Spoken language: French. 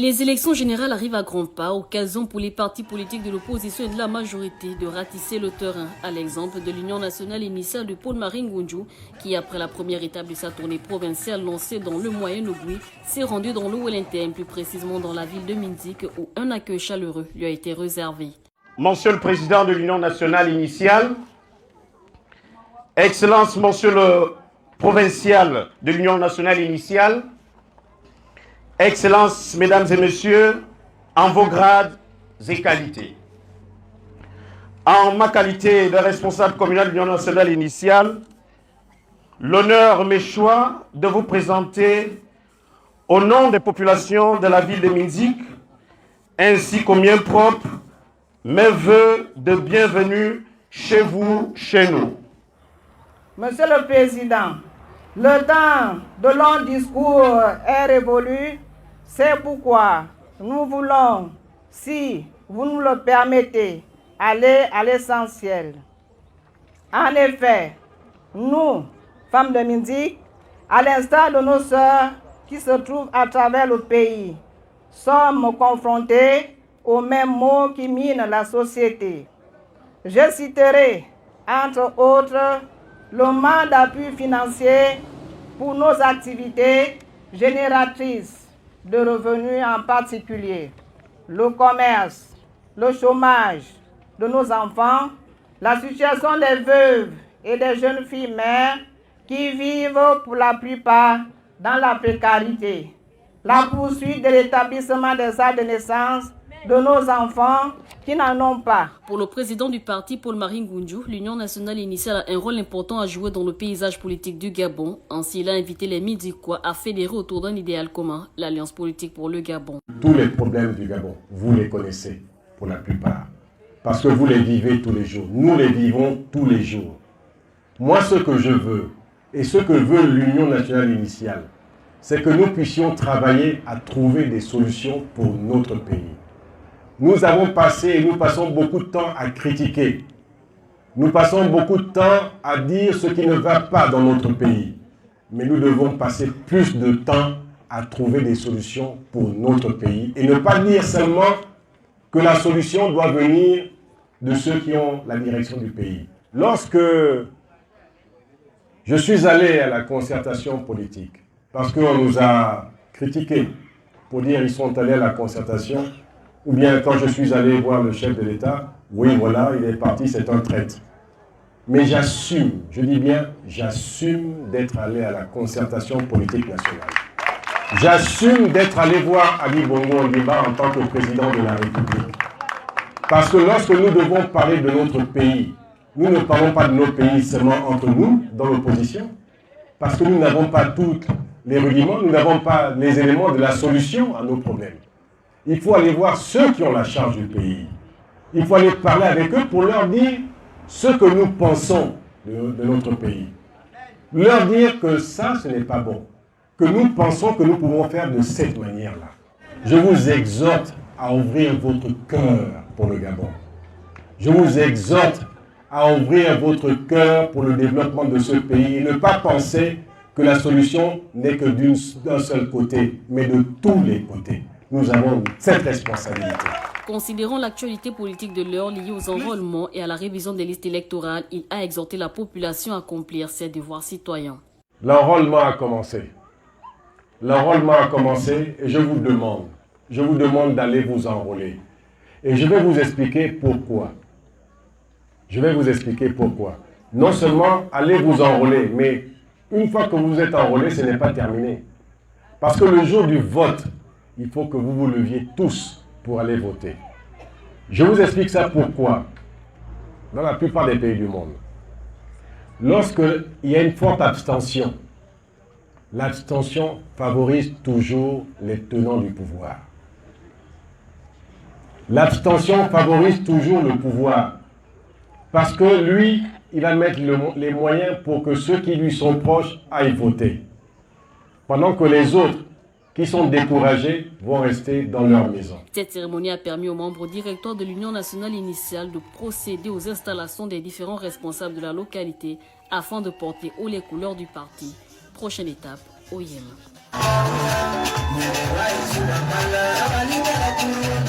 Les élections générales arrivent à grands pas, occasion pour les partis politiques de l'opposition et de la majorité de ratisser le terrain, à l'exemple de l'Union nationale initiale de Paul-Marie Ngunju, qui après la première étape de sa tournée provinciale lancée dans le Moyen-Ogooué, s'est rendu dans le Wellington, plus précisément dans la ville de Minzik, où un accueil chaleureux lui a été réservé. Monsieur le Président de l'Union nationale initiale, Excellence Monsieur le Provincial de l'Union nationale initiale, Excellences, Mesdames et Messieurs, en vos grades et qualités. En ma qualité de responsable communal de l'Union nationale initiale, l'honneur m'est choix de vous présenter au nom des populations de la ville de Minzik, ainsi qu'au mien propre, mes vœux de bienvenue chez vous, chez nous. Monsieur le Président, le temps de longs discours est révolu. C'est pourquoi nous voulons, si vous nous le permettez, aller à l'essentiel. En effet, nous, femmes de Minzik, à l'instar de nos sœurs qui se trouvent à travers le pays, sommes confrontées aux mêmes maux qui minent la société. Je citerai, entre autres, le manque d'appui financier pour nos activités génératrices de revenus, en particulier le commerce, le chômage de nos enfants, la situation des veuves et des jeunes filles mères qui vivent pour la plupart dans la précarité, la poursuite de l'établissement des actes de naissance de nos enfants qui n'en ont pas. Pour le président du parti, Paul-Marie Ngunju, l'Union nationale initiale a un rôle important à jouer dans le paysage politique du Gabon. Ainsi, il a invité les Minzikois à fédérer autour d'un idéal commun, l'Alliance politique pour le Gabon. Tous les problèmes du Gabon, vous les connaissez pour la plupart, parce que vous les vivez tous les jours. Nous les vivons tous les jours. Moi, ce que je veux, et ce que veut l'Union nationale initiale, c'est que nous puissions travailler à trouver des solutions pour notre pays. Nous avons passé et nous passons beaucoup de temps à critiquer. Nous passons beaucoup de temps à dire ce qui ne va pas dans notre pays. Mais nous devons passer plus de temps à trouver des solutions pour notre pays et ne pas dire seulement que la solution doit venir de ceux qui ont la direction du pays. Lorsque je suis allé à la concertation politique, parce qu'on nous a critiqués pour dire qu'ils sont allés à la concertation, ou bien quand je suis allé voir le chef de l'État, oui voilà, il est parti, c'est un traître. Mais j'assume, je dis bien, j'assume d'être allé à la concertation politique nationale. J'assume d'être allé voir Ali Bongo Ondimba en tant que président de la République. Parce que lorsque nous devons parler de notre pays, nous ne parlons pas de notre pays seulement entre nous, dans l'opposition, parce que nous n'avons pas tous les rudiments, nous n'avons pas les éléments de la solution à nos problèmes. Il faut aller voir ceux qui ont la charge du pays. Il faut aller parler avec eux pour leur dire ce que nous pensons de notre pays. Leur dire que ça, ce n'est pas bon. Que nous pensons que nous pouvons faire de cette manière-là. Je vous exhorte à ouvrir votre cœur pour le Gabon. Je vous exhorte à ouvrir votre cœur pour le développement de ce pays et ne pas penser que la solution n'est que d'un seul côté, mais de tous les côtés. Nous avons cette responsabilité. Considérant l'actualité politique de l'heure liée aux enrôlements et à la révision des listes électorales, il a exhorté la population à accomplir ses devoirs citoyens. L'enrôlement a commencé. L'enrôlement a commencé et je vous demande d'aller vous enrôler. Et je vais vous expliquer pourquoi. Je vais vous expliquer pourquoi. Non seulement allez vous enrôler, mais une fois que vous êtes enrôlé, ce n'est pas terminé. Parce que le jour du vote, il faut que vous vous leviez tous pour aller voter. Je vous explique ça pourquoi. Dans la plupart des pays du monde, lorsqu'il y a une forte abstention, l'abstention favorise toujours les tenants du pouvoir. L'abstention favorise toujours le pouvoir. Parce que lui, il va mettre les moyens pour que ceux qui lui sont proches aillent voter. Pendant que les autres, qui sont découragés, vont rester dans leur maison. Cette cérémonie a permis aux membres directeurs de l'Union nationale initiale de procéder aux installations des différents responsables de la localité afin de porter haut les couleurs du parti. Prochaine étape, au Yémen. Thank you.